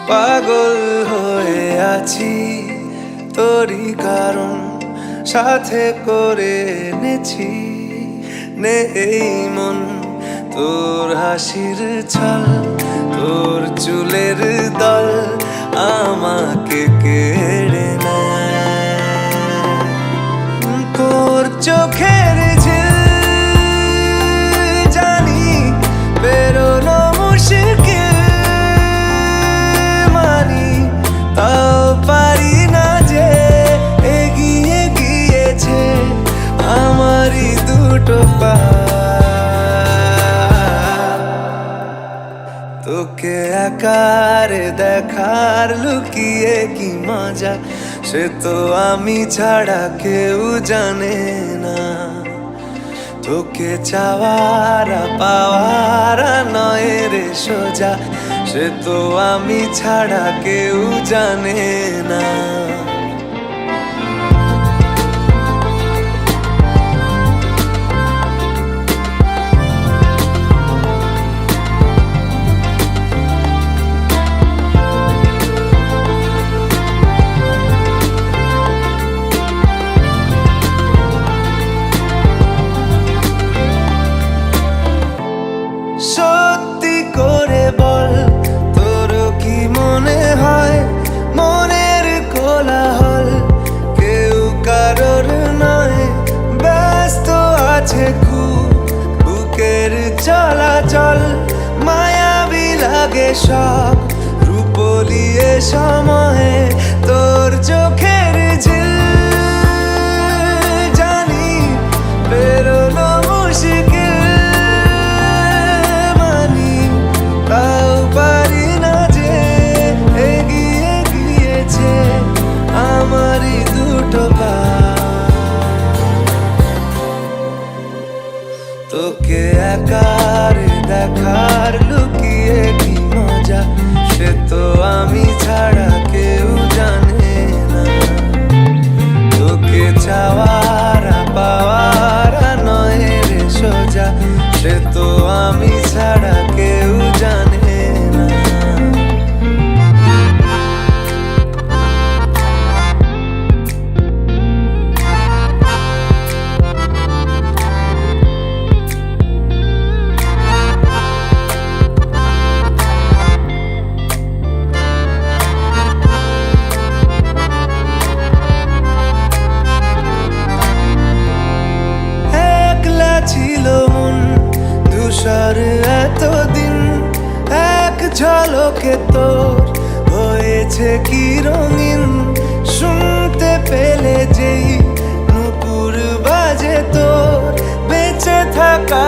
পাগল হয়ে আছি তোরই কারণ সাথে করে এনেছি নেই মন তোর হাসির ছল তোর চুলের দল আমাকে কেড়ে নেয় তোর চোখের ঝিল জানি বেরোনো মুশকিল মানি তাও পারি না যে এগিয়ে গিয়েছে আমারই দুটো পা তোকে একারে দেখার লুকিয়ে কি মজা সে তো আমি ছাড়া কেউ জানে না তোকে চাওয়ারা পাওয়ারা নয় রে সোজা সে তো আমি ছাড়া কেউ জানে না সত্যি করে বল তোর কি মনে হয় মনের কোলাহল কেউ কারোর নয় ব্যস্ত আছে খুব বুকের চলাচল মায়াবী লাগে সব রূপলিয়ে সময়ে তোর চোখের ঝিল জানি বেরোনো মুশকিল আমারই দুটো পা তোকে একারে দেখার লুকিয়ে কি মজা সে তো আমি ছাড়া কেউ জানে না তোকে চাওয়ারা পাওয়ারা নয় রে সোজা সে তো আমি ছাড়া কেউ জানে না ছিল মন ধূসর এতদিন এক ঝলকে তোর হয়েছে কি রঙিন শুনতে পেলে যেই নুপুর বাজে তোর বেঁচে থাকা